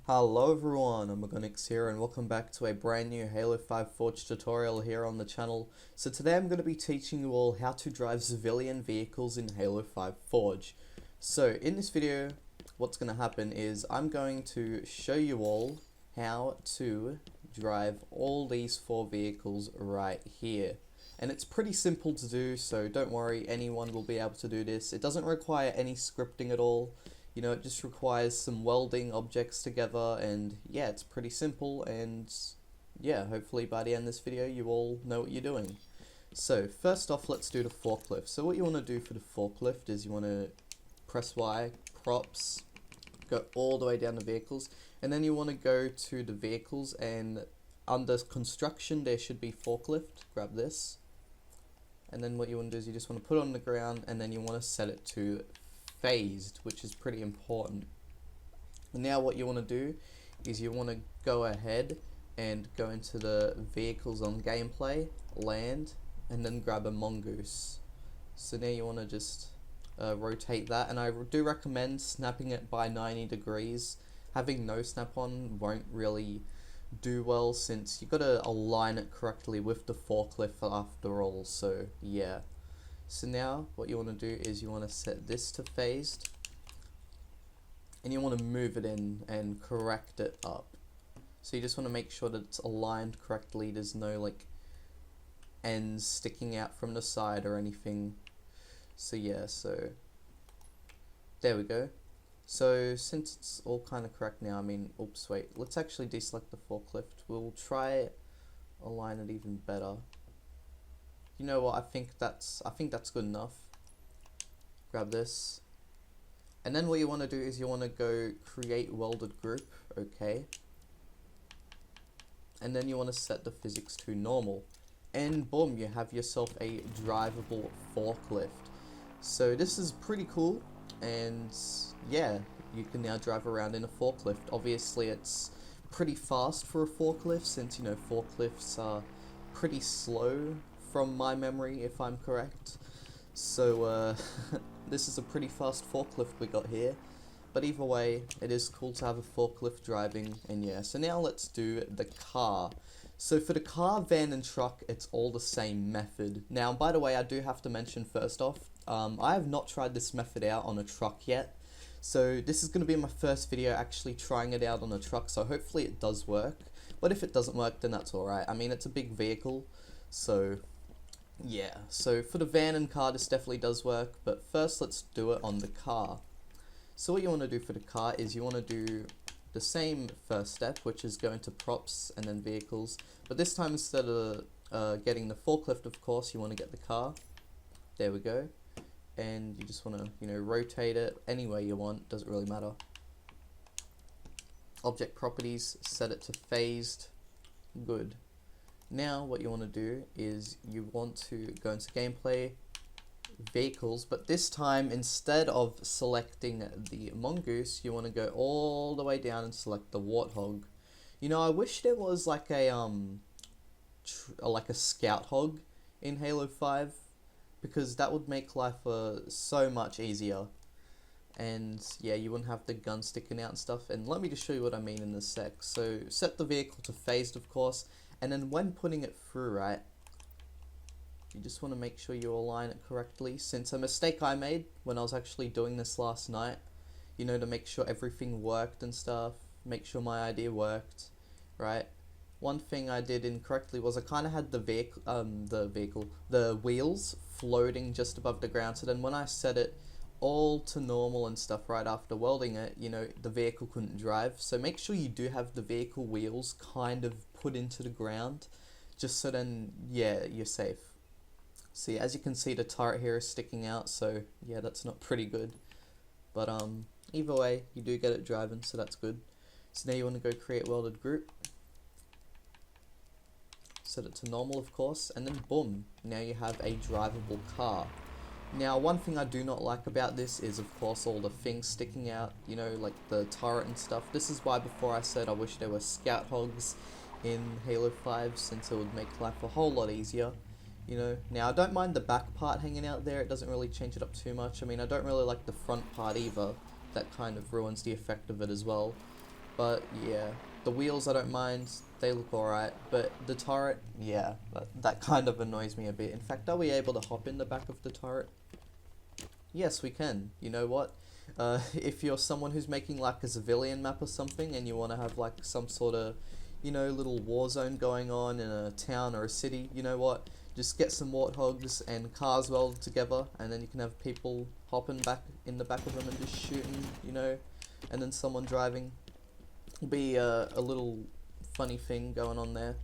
Hello everyone, I'm Mongoose here and welcome back to a brand new Halo 5 Forge tutorial here on the channel. So today I'm going to be teaching you all how to drive civilian vehicles in Halo 5 Forge. So in this video, what's going to happen is I'm going to show you all how to drive all these four vehicles right here. And it's pretty simple to do, so don't worry, anyone will be able to do this. It doesn't require any scripting at all. You know, it just requires some welding objects together, and yeah, it's pretty simple, and yeah, hopefully by the end of this video you all know what you're doing. So first off, let's do the forklift. So what you want to do for the forklift is you want to press Y, props, go all the way down to vehicles, and then you want to go to the vehicles, and under construction there should be forklift. Grab this, and then what you want to do is you just want to put it on the ground, and then you want to set it to phased, which is pretty important. Now what you want to do is you want to go ahead and go into the vehicles on gameplay, land, and then grab a Mongoose. So now you want to just rotate that, and I do recommend snapping it by 90 degrees. Having no snap on won't really do well, since you got to align it correctly with the forklift after all, so yeah. So now what you want to do is you want to set this to phased, and you want to move it in and correct it up. So you just want to make sure that it's aligned correctly, there's no like ends sticking out from the side or anything. So yeah, so there we go. So since it's all kind of correct now, oops, wait, let's actually deselect the forklift. We'll try align it even better. You know what, I think that's good enough. Grab this, and then what you want to do is you want to go create welded group, okay, and then you want to set the physics to normal, and boom, you have yourself a drivable forklift. So this is pretty cool, and yeah, you can now drive around in a forklift. Obviously it's pretty fast for a forklift, since you know forklifts are pretty slow from my memory, if I'm correct. So this is a pretty fast forklift we got here, but either way it is cool to have a forklift driving. And yeah, so now let's do the car. So for the car, van and truck, it's all the same method. Now by the way, I do have to mention first off, I have not tried this method out on a truck yet, so this is going to be my first video actually trying it out on a truck, so hopefully it does work. But if it doesn't work, then that's alright. It's a big vehicle, so yeah. So for the van and car, this definitely does work, but first let's do it on the car. So what you want to do for the car is you want to do the same first step, which is go into props and then vehicles, but this time instead of getting the forklift, of course, you want to get the car. There we go. And you just want to, you know, rotate it any way you want, doesn't really matter. Object properties, set it to phased. Good. Now what you want to do is you want to go into gameplay, vehicles, but this time instead of selecting the Mongoose, you want to go all the way down and select the Warthog. You know, I wish there was like a Scout Hog in Halo 5, because that would make life so much easier. And yeah, you wouldn't have the gun sticking out and stuff. And let me just show you what I mean in a sec. So set the vehicle to phased, of course, and then when putting it through, right, you just want to make sure you align it correctly. Since a mistake I made when I was actually doing this last night, you know, to make sure everything worked and stuff, make sure my idea worked, right? One thing I did incorrectly was I kind of had the wheels floating just above the ground. So then when I set it all to normal and stuff right after welding it, you know, the vehicle couldn't drive. So make sure you do have the vehicle wheels kind of put into the ground, just so then, yeah, you're safe. See, as you can see, the turret here is sticking out, so yeah, that's not pretty good. But either way, you do get it driving, so that's good. So now you want to go create welded group, set it to normal, of course, and then boom, now you have a drivable car. Now one thing I do not like about this is, of course, all the things sticking out, you know, like the turret and stuff. This is why before I said I wish there were Scout Hogs in Halo 5, since it would make life a whole lot easier. You know, now I don't mind the back part hanging out there, it doesn't really change it up too much. I don't really like the front part either, that kind of ruins the effect of it as well. But yeah, the wheels I don't mind, they look alright, but the turret, yeah, that kind of annoys me a bit. In fact, are we able to hop in the back of the turret? Yes, we can. You know what? If you're someone who's making like a civilian map or something and you want to have like some sort of, you know, little war zone going on in a town or a city, you know what? Just get some warthogs and cars welded together, and then you can have people hopping back in the back of them and just shooting, you know, and then someone driving. Will be a little funny thing going on there.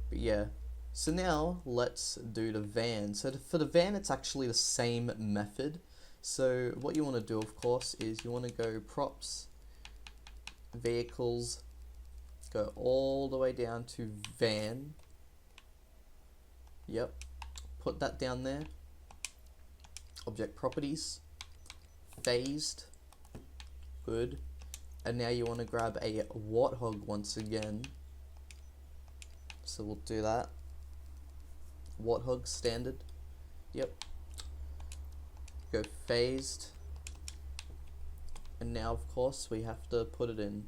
But yeah. So now let's do the van. So for the van, it's actually the same method. So what you want to do, of course, is you want to go props, vehicles, go all the way down to van. Yep, put that down there. Object properties, phased, good. And now you want to grab a warthog once again. So we'll do that. Warthog standard. Yep. Go phased. And now of course we have to put it in.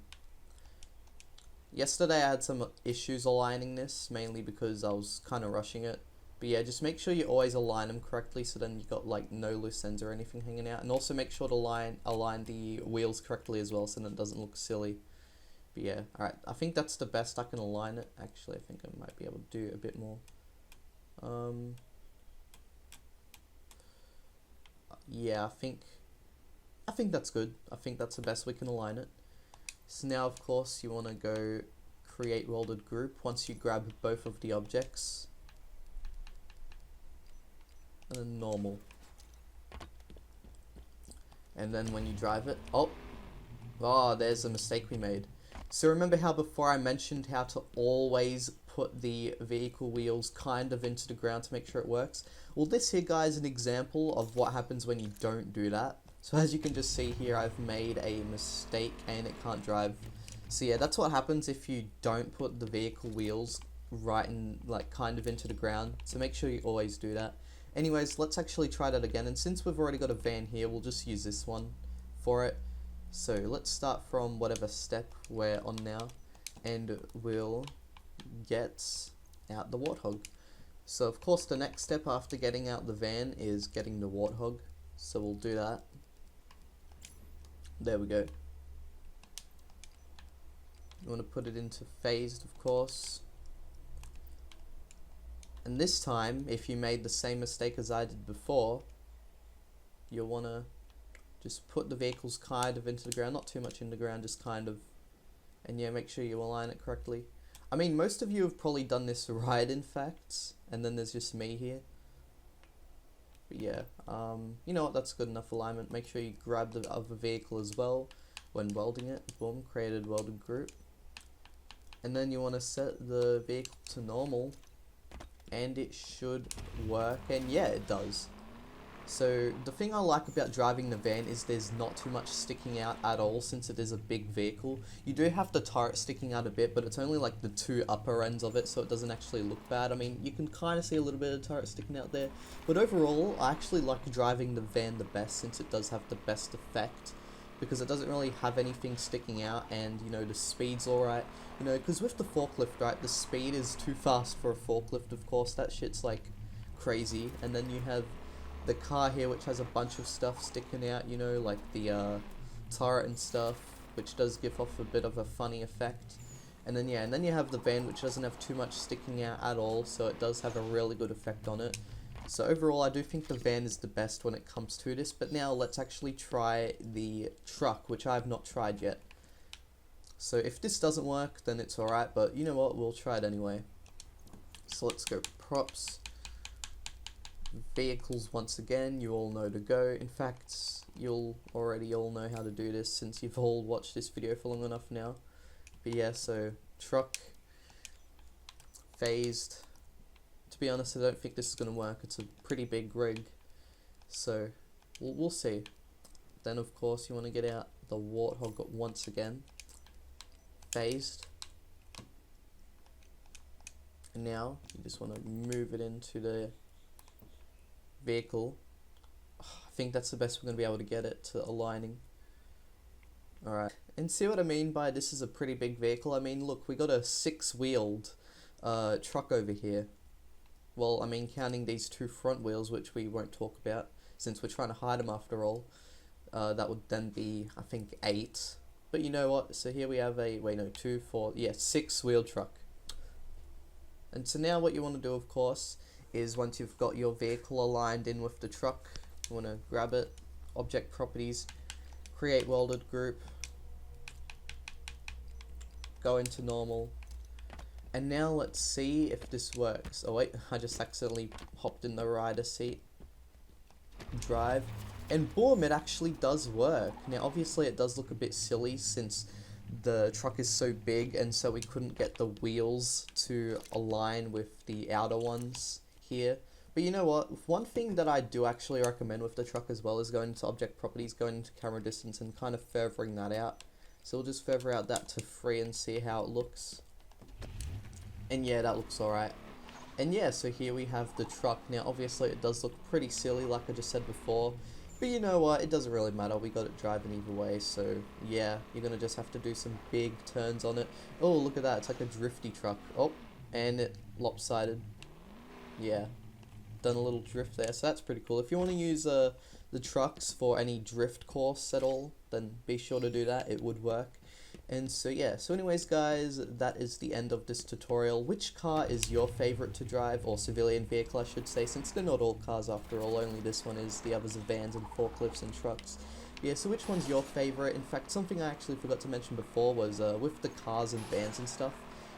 Yesterday I had some issues aligning this, mainly because I was kind of rushing it. But yeah, just make sure you always align them correctly, so then you got like no loose ends or anything hanging out. And also make sure to align the wheels correctly as well, so then it doesn't look silly. But yeah, alright, I think that's the best I can align it. Actually, I think I might be able to do a bit more. Yeah, I think that's good. I think that's the best we can align it. So now of course you want to go create welded group once you grab both of the objects. And then normal. And then when you drive it, oh, there's a mistake we made. So remember how before I mentioned how to always put the vehicle wheels kind of into the ground to make sure it works? Well, this here, guys, is an example of what happens when you don't do that. So as you can just see here, I've made a mistake and it can't drive. So yeah, that's what happens if you don't put the vehicle wheels right in, like, kind of into the ground. So make sure you always do that. Anyways, let's actually try that again, and since we've already got a van here, we'll just use this one for it. So let's start from whatever step we're on now, and we'll get out the warthog. So of course the next step after getting out the van is getting the warthog, so we'll do that. There we go. You want to put it into phased, of course. And this time, if you made the same mistake as I did before, you'll want to just put the vehicles kind of into the ground, not too much in the ground, just kind of, and yeah, make sure you align it correctly. I mean, most of you have probably done this right, in fact, and then there's just me here. But yeah, you know what, that's good enough alignment. Make sure you grab the other vehicle as well when welding it. Boom, created welded group. And then you want to set the vehicle to normal, and it should work, and yeah, it does. So the thing I like about driving the van is there's not too much sticking out at all, since it is a big vehicle. You do have the turret sticking out a bit, but it's only like the two upper ends of it, so it doesn't actually look bad. I mean, you can kind of see a little bit of turret sticking out there, but overall I actually like driving the van the best, since it does have the best effect, because it doesn't really have anything sticking out, and you know, the speed's alright. You know, because with the forklift, right, the speed is too fast for a forklift, of course. That shit's like crazy. And then you have the car here, which has a bunch of stuff sticking out, you know, like the turret and stuff, which does give off a bit of a funny effect. And then yeah, and then you have the van, which doesn't have too much sticking out at all, so it does have a really good effect on it. So overall, I do think the van is the best when it comes to this. But now let's actually try the truck, which I have not tried yet. So if this doesn't work, then it's alright, but you know what, we'll try it anyway. So let's go props, vehicles once again, you all know to go. In fact, you'll already all know how to do this since you've all watched this video for long enough now. But yeah, so truck, phased. To be honest, I don't think this is going to work. It's a pretty big rig, so we'll see. Then of course you want to get out the warthog once again. Phased, and now you just want to move it into the vehicle. I think that's the best we're going to be able to get it to aligning. Alright, And see what I mean by this is a pretty big vehicle? I mean, look, we got a 6-wheeled truck over here. Well, I mean, counting these 2 front wheels, which we won't talk about, since we're trying to hide them after all. That would then be, I think, 8. But you know what? So here we have a, 2, 4, yeah, 6-wheel truck. And so now what you want to do, of course, is once you've got your vehicle aligned in with the truck, you want to grab it, object properties, create welded group, go into normal, and now let's see if this works. Oh wait, I just accidentally hopped in the rider seat. Drive, and boom, it actually does work. Now obviously it does look a bit silly since the truck is so big and so we couldn't get the wheels to align with the outer ones here. But you know what, one thing that I do actually recommend with the truck as well is going to object properties, going into camera distance and kind of furthering that out. So we'll just further out that to 3 and see how it looks. And yeah, that looks alright. And yeah, so here we have the truck. Now obviously it does look pretty silly like I just said before, but you know what, it doesn't really matter, we got it driving either way. So yeah, you're gonna just have to do some big turns on it. Oh, look at that, it's like a drifty truck. Oh, and it lopsided. Yeah, done a little drift there, so that's pretty cool. If you want to use the trucks for any drift course at all, then be sure to do that, it would work. And so yeah, so anyways guys, that is the end of this tutorial. Which car is your favorite to drive, or civilian vehicle I should say, since they're not all cars after all, only this one is, the others are vans and forklifts and trucks. Yeah, so which one's your favorite? In fact, something I actually forgot to mention before was with the cars and vans and stuff,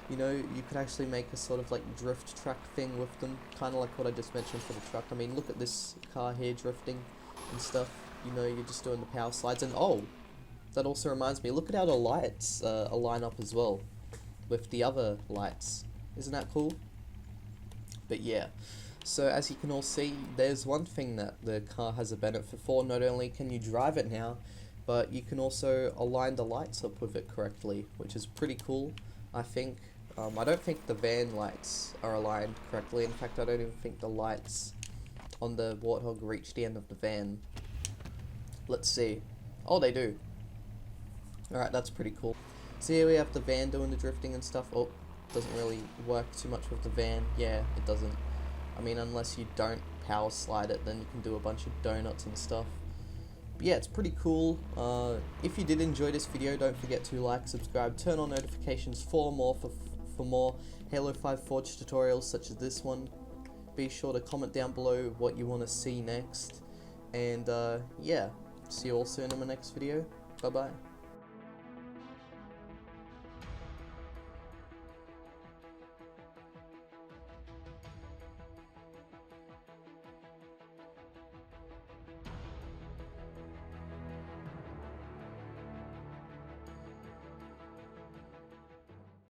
you know, you could actually make a sort of like drift track thing with them, kind of like what I just mentioned for the truck. I mean, look at this car here drifting and stuff, you know, you're just doing the power slides, and oh, that also reminds me, look at how the lights align up as well with the other lights. Isn't that cool? But yeah, so as you can all see, there's one thing that the car has a benefit for. Not only can you drive it now, but you can also align the lights up with it correctly, which is pretty cool, I think. I don't think the van lights are aligned correctly. In fact, I don't even think the lights on the Warthog reach the end of the van. Let's see. Oh, they do. Alright, that's pretty cool. So here we have the van doing the drifting and stuff. Oh, doesn't really work too much with the van. Yeah, it doesn't. I mean, unless you don't power slide it, then you can do a bunch of donuts and stuff. But yeah, it's pretty cool. If you did enjoy this video, don't forget to like, subscribe, turn on notifications for more Halo 5 Forge tutorials such as this one. Be sure to comment down below what you want to see next. And yeah, see you all soon in my next video. Bye bye.